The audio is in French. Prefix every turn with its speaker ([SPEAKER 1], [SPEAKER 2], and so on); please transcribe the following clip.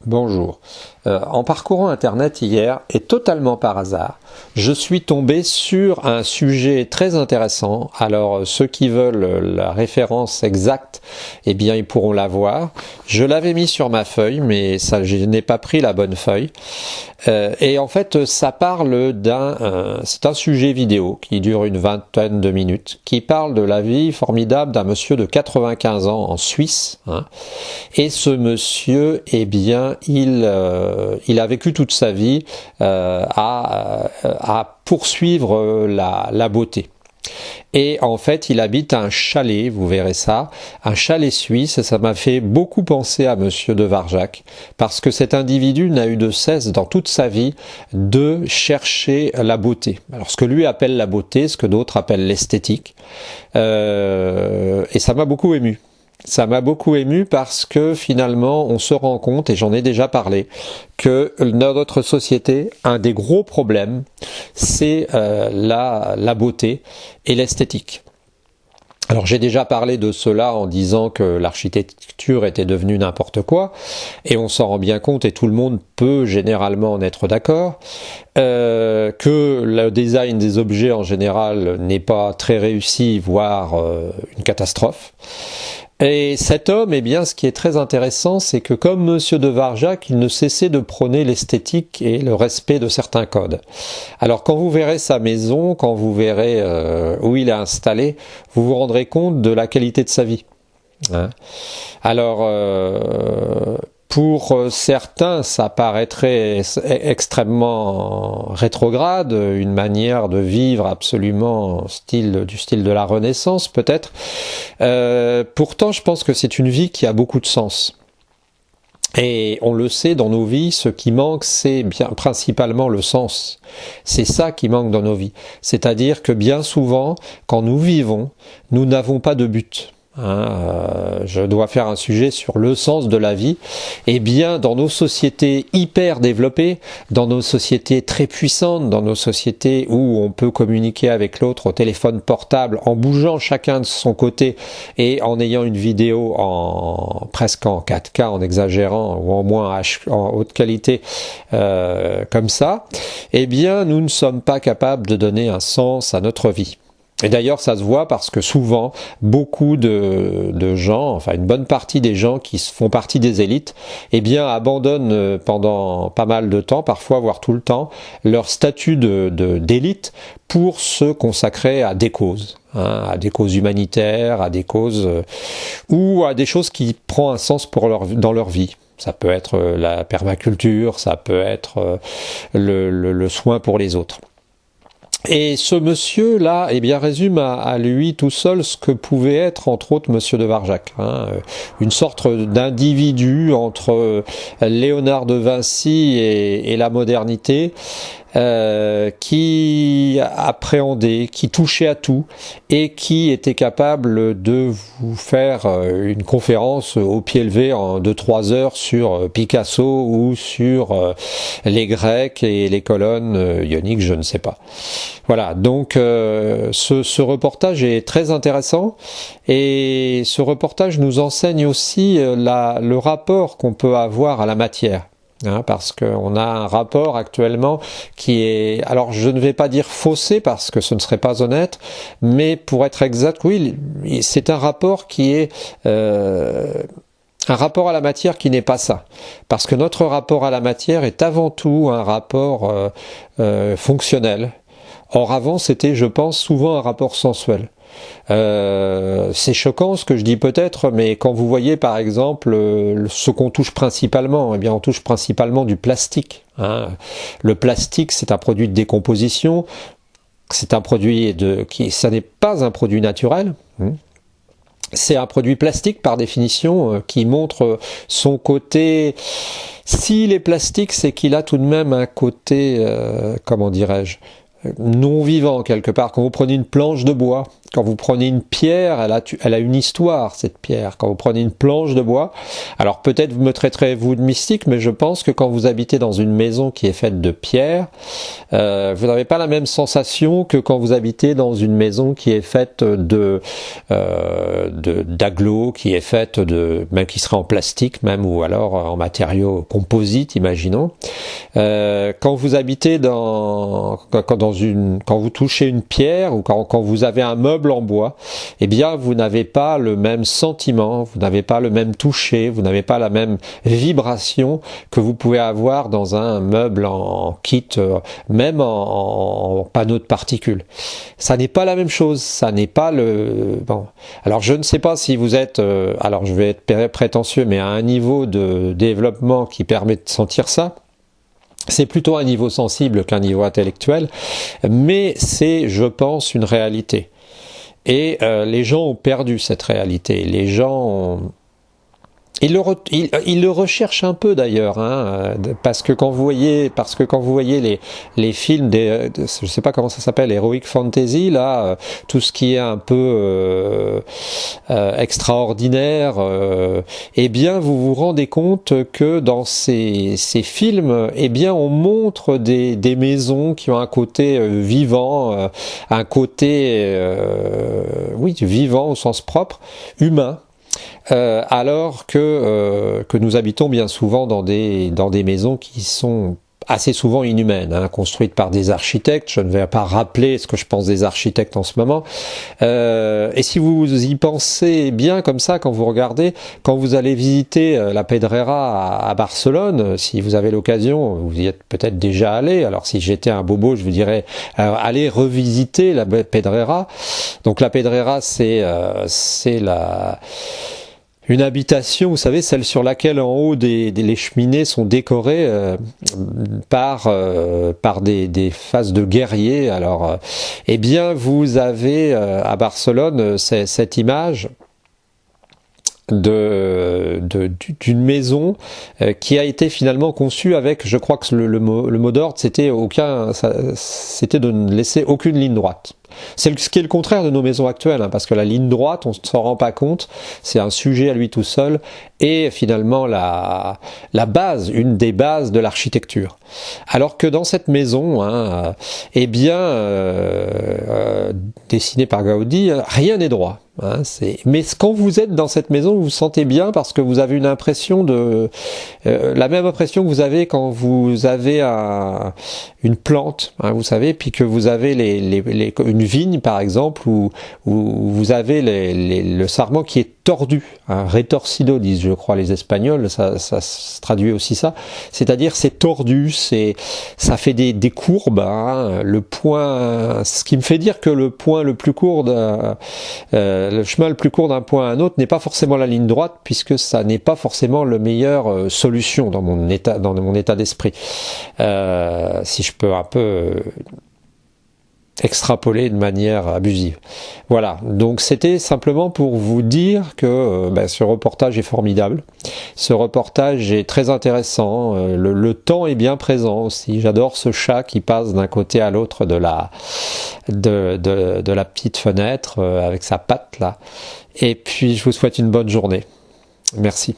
[SPEAKER 1] Bonjour. En parcourant Internet hier, et totalement par hasard, je suis tombé sur un sujet très intéressant. Alors, ceux qui veulent la référence exacte, eh bien, ils pourront la voir. Je l'avais mis sur ma feuille, mais ça, je n'ai pas pris la bonne feuille. Et en fait, ça parle c'est un sujet vidéo qui dure une vingtaine de minutes, qui parle de la vie formidable d'un monsieur de 95 ans en Suisse. Et ce monsieur, eh bien, il a vécu toute sa vie à poursuivre la beauté. Et en fait, il habite un chalet, vous verrez ça, un chalet suisse, et ça m'a fait beaucoup penser à Monsieur de Varjac, parce que cet individu n'a eu de cesse dans toute sa vie de chercher la beauté. Alors ce que lui appelle la beauté, ce que d'autres appellent l'esthétique, et ça m'a beaucoup ému. Ça m'a beaucoup ému parce que finalement on se rend compte, et j'en ai déjà parlé, que dans notre société, un des gros problèmes, c'est la beauté et l'esthétique. Alors j'ai déjà parlé de cela en disant que l'architecture était devenue n'importe quoi, et on s'en rend bien compte, et tout le monde peut généralement en être d'accord, que le design des objets en général n'est pas très réussi, voire une catastrophe. Et cet homme, eh bien, ce qui est très intéressant, c'est que comme Monsieur de Varjac, il ne cessait de prôner l'esthétique et le respect de certains codes. Alors, quand vous verrez sa maison, quand vous verrez où il est installé, vous vous rendrez compte de la qualité de sa vie. Alors, pour certains, ça paraîtrait extrêmement rétrograde, une manière de vivre absolument du style de la Renaissance peut-être. Pourtant, je pense que c'est une vie qui a beaucoup de sens. Et on le sait, dans nos vies, ce qui manque, c'est bien principalement le sens. C'est ça qui manque dans nos vies. C'est-à-dire que bien souvent, quand nous vivons, nous n'avons pas de but. Je dois faire un sujet sur le sens de la vie. Eh bien, dans nos sociétés hyper développées, dans nos sociétés très puissantes, dans nos sociétés où on peut communiquer avec l'autre au téléphone portable, en bougeant chacun de son côté et en ayant une vidéo presque en 4K, en exagérant, ou en moins en haute qualité, comme ça, eh bien, nous ne sommes pas capables de donner un sens à notre vie. Et d'ailleurs, ça se voit parce que souvent, beaucoup de gens, enfin une bonne partie des gens qui font partie des élites, eh bien abandonnent pendant pas mal de temps, parfois voire tout le temps, leur statut d'élite pour se consacrer à des causes, à des causes humanitaires, à des causes ou à des choses qui prennent un sens dans leur vie. Ça peut être la permaculture, ça peut être le soin pour les autres. Et ce monsieur-là, eh bien, résume à lui tout seul ce que pouvait être, entre autres, Monsieur de Varjac. Une sorte d'individu entre Léonard de Vinci et la modernité, qui appréhendait, qui touchait à tout, et qui était capable de vous faire une conférence au pied levé en 2-3 heures sur Picasso ou sur les Grecs et les colonnes ioniques, je ne sais pas. Voilà, donc ce reportage est très intéressant, et ce reportage nous enseigne aussi le rapport qu'on peut avoir à la matière. Parce qu'on a un rapport actuellement qui est, alors je ne vais pas dire faussé parce que ce ne serait pas honnête, mais pour être exact, oui, c'est un rapport qui est un rapport à la matière qui n'est pas ça. Parce que notre rapport à la matière est avant tout un rapport fonctionnel. Or avant, c'était, je pense, souvent un rapport sensuel. C'est choquant ce que je dis peut-être, mais quand vous voyez par exemple ce qu'on touche principalement, eh bien on touche principalement du plastique. Le plastique, c'est un produit de décomposition, c'est un produit ça n'est pas un produit naturel. C'est un produit plastique par définition qui montre son côté. S'il est plastique, c'est qu'il a tout de même un côté, comment dirais-je, non vivant quelque part. Quand vous prenez une planche de bois Quand vous prenez une pierre, elle a une histoire, cette pierre. Quand vous prenez une planche de bois, alors peut-être vous me traiterez vous de mystique, mais je pense que quand vous habitez dans une maison qui est faite de pierre, vous n'avez pas la même sensation que quand vous habitez dans une maison qui est faite d'agglos, qui est faite même qui serait en plastique même, ou alors en matériaux composites, imaginons. Quand vous habitez quand vous touchez une pierre, ou quand vous avez un meuble en bois, eh bien vous n'avez pas le même sentiment, vous n'avez pas le même toucher, vous n'avez pas la même vibration que vous pouvez avoir dans un meuble en kit, même en panneau de particules. Ça n'est pas la même chose, ça n'est pas bon. Alors je ne sais pas si vous êtes, alors je vais être prétentieux, mais à un niveau de développement qui permet de sentir ça. C'est plutôt un niveau sensible qu'un niveau intellectuel, mais c'est, je pense, une réalité. Et les gens ont perdu cette réalité. Les gens ils le recherchent un peu d'ailleurs, hein, parce que quand vous voyez les films je sais pas comment ça s'appelle, Heroic Fantasy, là, tout ce qui est un peu extraordinaire, eh bien vous vous rendez compte que dans ces films, eh bien on montre des maisons qui ont un côté vivant, un côté oui, vivant au sens propre, humain. Alors que nous habitons bien souvent dans des maisons qui sont assez souvent inhumaines, hein, construites par des architectes. Je ne vais pas rappeler ce que je pense des architectes en ce moment. Et si vous y pensez bien comme ça, quand vous regardez, quand vous allez visiter la Pedrera à Barcelone, si vous avez l'occasion, vous y êtes peut-être déjà allé. Alors si j'étais un bobo, je vous dirais allez revisiter la Pedrera. Donc la Pedrera, c'est une habitation, vous savez, celle sur laquelle en haut les cheminées sont décorées par des faces de guerriers. Alors, eh bien, vous avez à Barcelone cette image d'une maison qui a été finalement conçue avec, je crois que le mot d'ordre, c'était de ne laisser aucune ligne droite. C'est ce qui est le contraire de nos maisons actuelles, hein, parce que la ligne droite, on ne s'en rend pas compte, c'est un sujet à lui tout seul, et finalement la base, une des bases de l'architecture. Alors que dans cette maison, hein, eh bien, dessinée par Gaudi, rien n'est droit. Hein, mais quand vous êtes dans cette maison, vous vous sentez bien parce que vous avez une impression la même impression que vous avez quand vous avez une plante, hein, vous savez, puis que vous avez une vigne par exemple, où vous avez le sarment qui est tordu, hein, retorcido disent je crois les Espagnols, ça se traduit aussi ça, c'est-à-dire c'est tordu, ça fait des courbes, hein, le point, ce qui me fait dire que le point le plus court le chemin le plus court d'un point à un autre n'est pas forcément la ligne droite, puisque ça n'est pas forcément la meilleure solution dans mon état d'esprit. Si je peux un peu extrapoler de manière abusive. Voilà, donc c'était simplement pour vous dire que ce reportage est formidable, ce reportage est très intéressant, le temps est bien présent aussi, j'adore ce chat qui passe d'un côté à l'autre de la petite fenêtre avec sa patte là, et puis je vous souhaite une bonne journée. Merci.